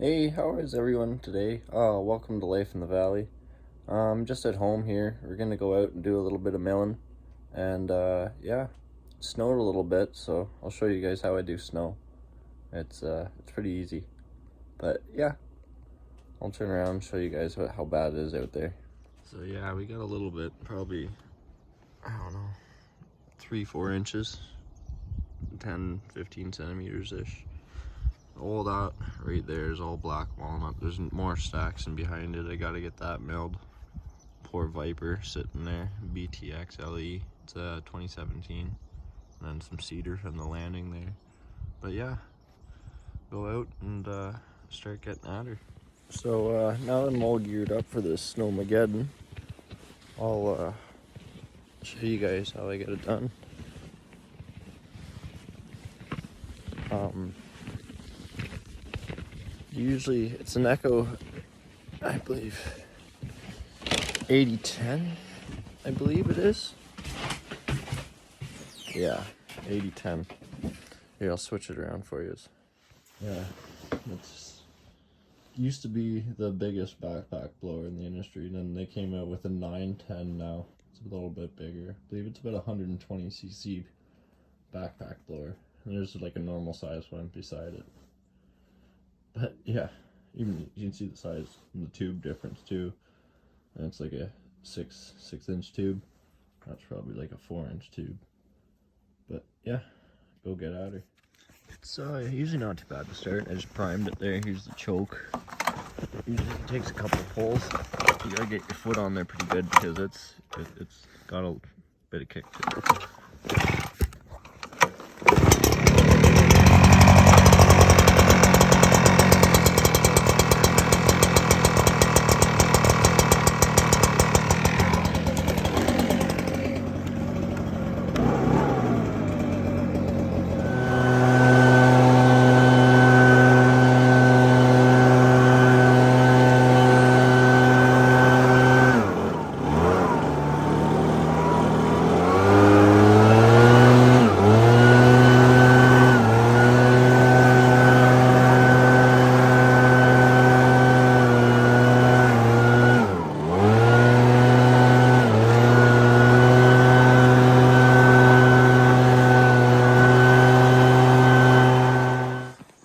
Hey, how is everyone today? Welcome to Life in the Valley. Just at home here. We're gonna go out and do a little bit of milling, and yeah, it snowed a little bit, so I'll show you guys how I do snow. It's pretty easy, but yeah, I'll turn around and show you guys how bad it is out there. So yeah, we got a little bit, probably I don't know, 3-4 inches, 10-15 centimeters ish. All that right there is all black walnut. There's more stacks and behind it. I gotta get that milled. Poor Viper sitting there, BTXLE. It's 2017. And then some cedar from the landing there. But yeah, go out and start getting at her. So now I'm all geared up for this Snowmageddon. I'll show you guys how I get it done. Usually it's an Echo, I believe, 80-10, I believe it is. Yeah, 80-10. Here, I'll switch it around for you. Yeah, it's used to be the biggest backpack blower in the industry, and then they came out with a 910 now. It's a little bit bigger. I believe it's about 120cc backpack blower. And there's like a normal size one beside it. But yeah, even you can see the size and the tube difference too. And it's like a 6-inch tube. That's probably like a 4-inch tube. But yeah, go get at her. It's usually not too bad to start. I just primed it there. Here's the choke. Usually it takes a couple of pulls. You gotta get your foot on there pretty good because it's got a bit of kick to it.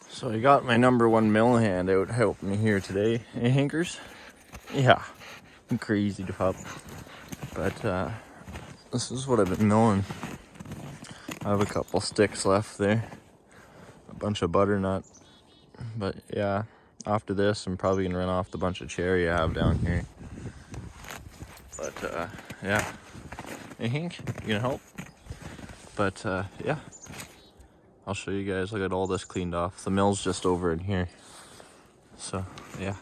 So I got my #1 mill hand out helping me here today. Hey, Hinkers? Yeah, I'm crazy to pup. But this is what I've been milling. I have a couple sticks left there. A bunch of butternut. But yeah, after this, I'm probably gonna run off the bunch of cherry I have down here. But yeah. Hey, Hink, you gonna help? But yeah. I'll show you guys. I got all this cleaned off. The mill's just over in here. So, yeah.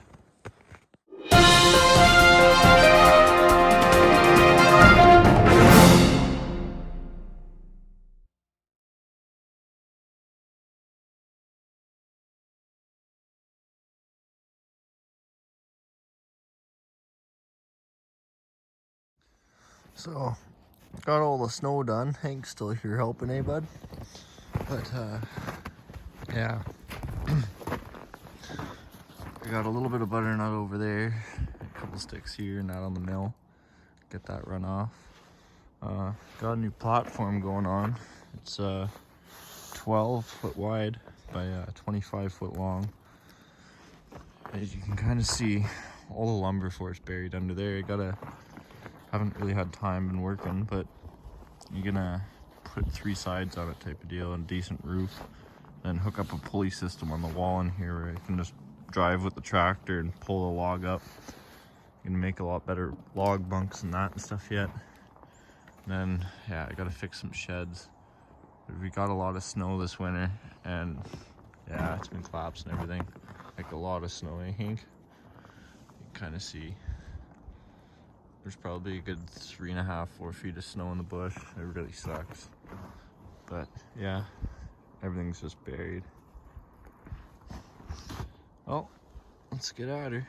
So, got all the snow done. Hank's still here helping, eh, bud? But, yeah. I got a little bit of butternut over there, a couple sticks here and that on the mill. Get that run off. Got a new platform going on. It's 12 foot wide by 25 foot long. As you can kind of see, all the lumber for it's buried under there. Haven't really had time and working, but you're gonna put 3 sides on it type of deal and a decent roof. Then hook up a pulley system on the wall in here where you can just drive with the tractor and pull the log up. You can make a lot better log bunks and that and stuff yet. And then, yeah, I gotta fix some sheds. We got a lot of snow this winter, and yeah, it's been collapsing and everything. Like a lot of snow, I think. You can kind of see there's probably a good 3.5-4 feet of snow in the bush. It really sucks. But yeah, everything's just buried. Well, let's get at her.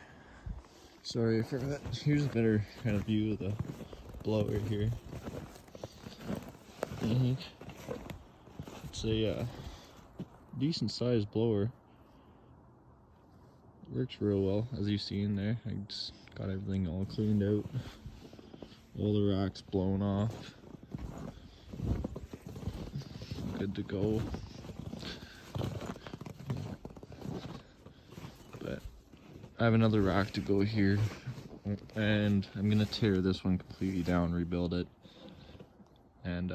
Sorry, I forgot. Here's a better kind of view of the blower here. I think it's a decent sized blower. works real well, as you've seen there. I just got everything all cleaned out. All the racks blown off. Good to go. But I have another rack to go here, and I'm gonna tear this one completely down, rebuild it. And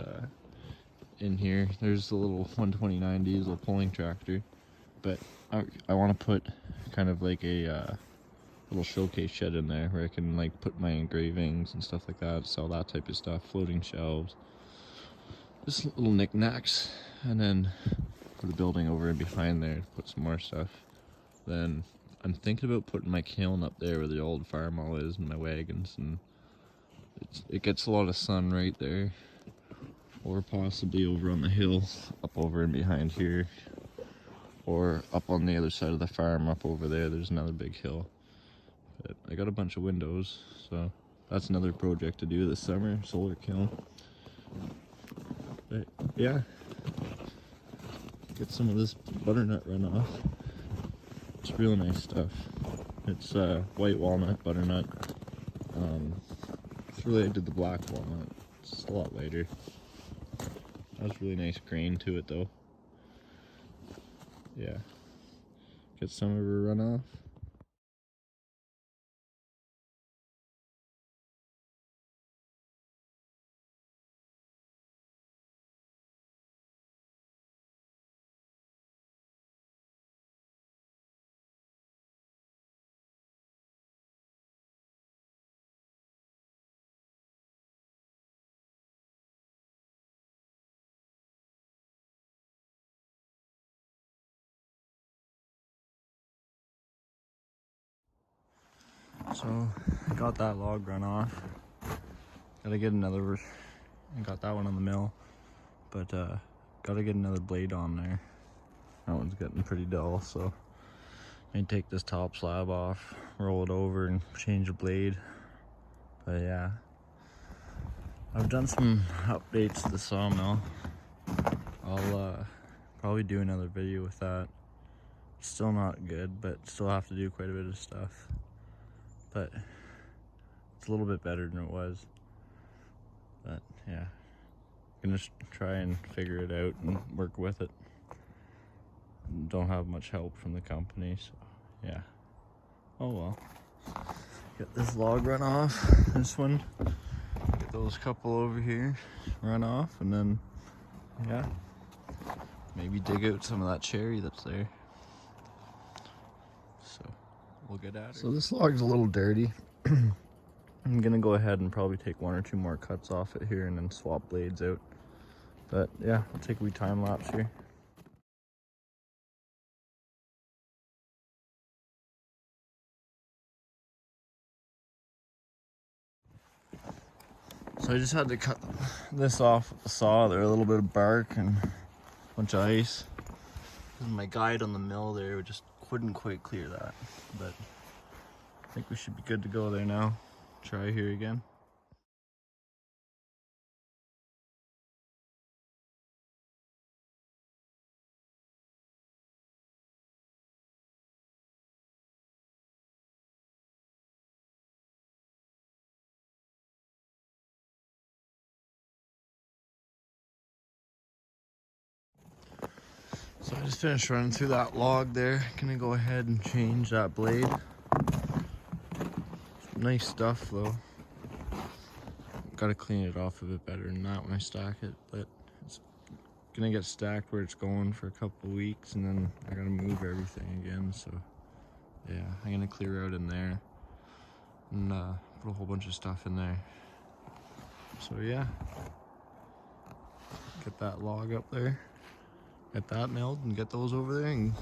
in here, there's a little 129 diesel pulling tractor, but I want to put kind of like a little showcase shed in there where I can like put my engravings and stuff like that, sell that type of stuff, floating shelves, just little knickknacks, and then put a building over and behind there to put some more stuff. Then I'm thinking about putting my kiln up there where the old farm is and my wagons, and it gets a lot of sun right there. Or possibly over on the hill, up over and behind here. Or up on the other side of the farm, up over there, there's another big hill. But I got a bunch of windows, so that's another project to do this summer, solar kiln. But yeah, get some of this butternut runoff. It's real nice stuff. It's white walnut, butternut. It's related to the black walnut. It's just a lot lighter. Has really nice grain to it though. Yeah. Get some of her runoff. So I got that log run off. Gotta get another. I got that one on the mill, but gotta get another blade on there. That one's getting pretty dull, so I may take this top slab off, roll it over, and change the blade. But yeah, I've done some updates to the sawmill. I'll probably do another video with that. Still not good, but still have to do quite a bit of stuff. But it's a little bit better than it was. But yeah, I'm gonna try and figure it out and work with it. Don't have much help from the company, so yeah. Oh well. Get this log run off, this one. Get those couple over here run off, and then yeah, maybe dig out some of that cherry that's there. So we'll get at it. So this log's a little dirty. I'm gonna go ahead and probably take one or two more cuts off it here and then swap blades out. But yeah, I'll take a wee time lapse here. So I just had to cut this off with the saw. There, a little bit of bark and a bunch of ice. And my guide on the mill there just couldn't quite clear that. But I think we should be good to go there now. Try here again. So I just finished running through that log there. Gonna go ahead and change that blade. Nice stuff though. Gotta clean it off a bit better than that when I stack it, but it's gonna get stacked where it's going for a couple weeks, and then I gotta move everything again. So yeah, I'm gonna clear out in there and put a whole bunch of stuff in there. So yeah, get that log up there, get that milled, and get those over there and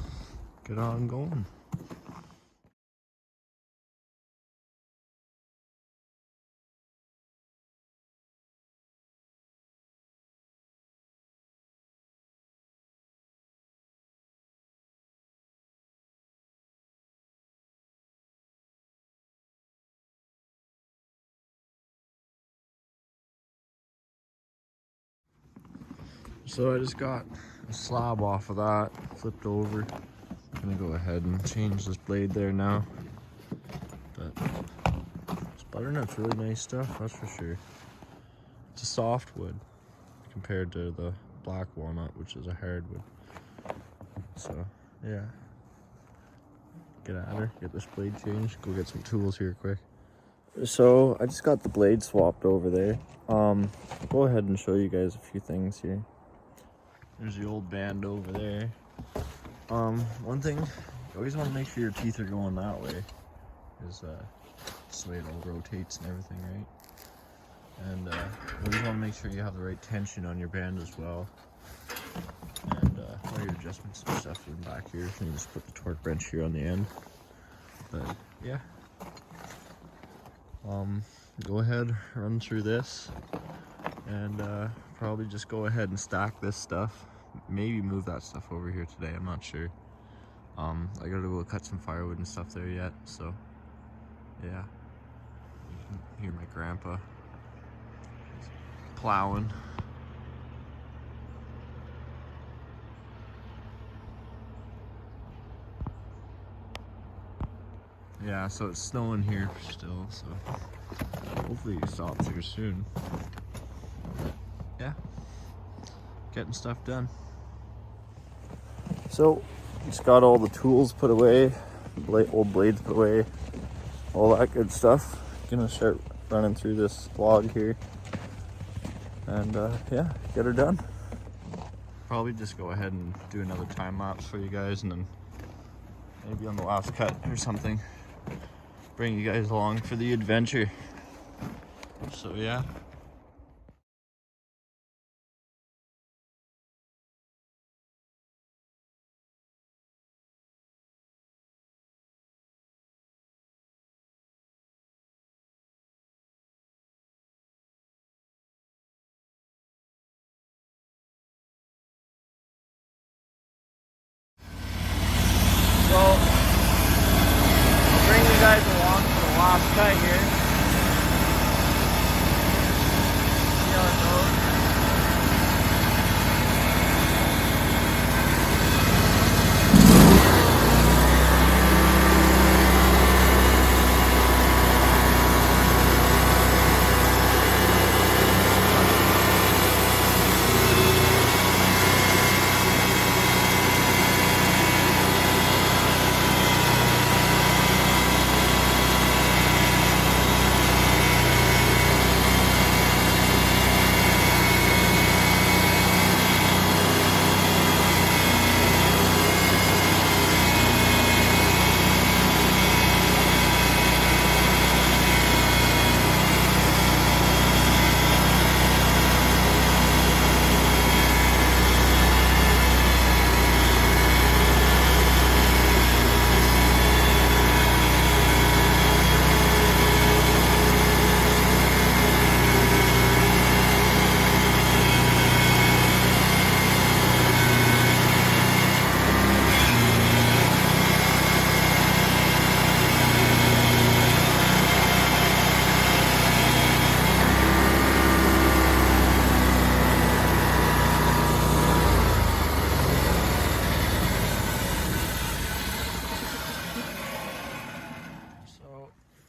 get on going. So I just got a slab off of that, flipped over, Gonna go ahead and change this blade there now. But this butternut's really nice stuff, that's for sure. It's a soft wood compared to the black walnut, which is a hardwood. So yeah, get out of there, get this blade changed, go get some tools here quick. So I just got the blade swapped over there. I'll go ahead and show you guys a few things here. There's the old band over there. One thing, you always want to make sure your teeth are going that way, is just the way it all rotates and everything, right? And you always want to make sure you have the right tension on your band as well. And all your adjustments and stuff in back here. And you just put the torque wrench here on the end. But yeah. Go ahead, run through this, and probably just go ahead and stack this stuff. Maybe move that stuff over here today, I'm not sure. I gotta go cut some firewood and stuff there yet, so yeah. You can hear my grandpa plowing. Yeah, so it's snowing here still, so hopefully it stops here soon. But yeah, getting stuff done. So, just got all the tools put away, old blades put away, all that good stuff. Gonna start running through this log here, and yeah, get her done. Probably just go ahead and do another time lapse for you guys, and then maybe on the last cut or something, bring you guys along for the adventure. So yeah. So, I'll bring you guys along for the last cut here. See how it goes.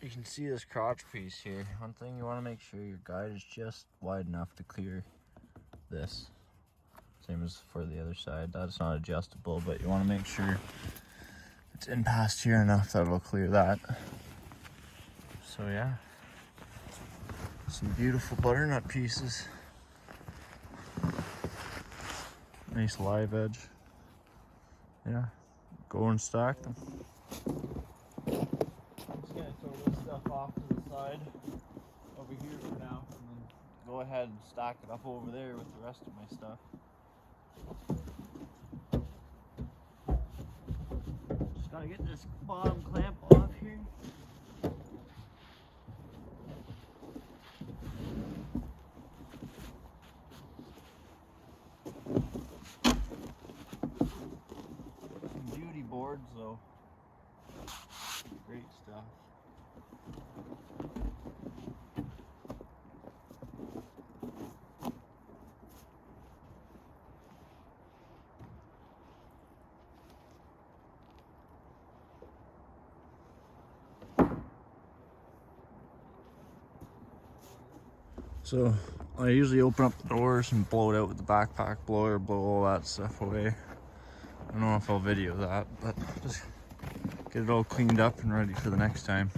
You can see this crotch piece here. One thing, you want to make sure your guide is just wide enough to clear this. Same as for the other side. That's not adjustable, but you want to make sure it's in past here enough that it'll clear that. So yeah, some beautiful butternut pieces. Nice live edge. Yeah, go and stack them. Off to the side over here for now, and then go ahead and stack it up over there with the rest of my stuff. Just gotta get this bottom clamp off here. Some beauty boards though. Great stuff. So I usually open up the doors and blow it out with the backpack blower, blow all that stuff away. I don't know if I'll video that, but just get it all cleaned up and ready for the next time.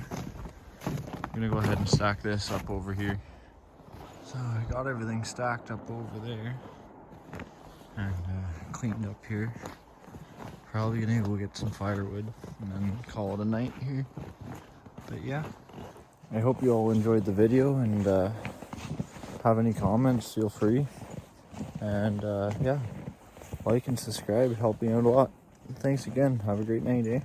I'm gonna go ahead and stack this up over here. So I got everything stacked up over there and cleaned up here. Probably gonna go get some firewood and then call it a night here. But yeah, I hope you all enjoyed the video, and have any comments, feel free. And yeah, like and subscribe, help me out a lot. Thanks again. Have a great night, eh?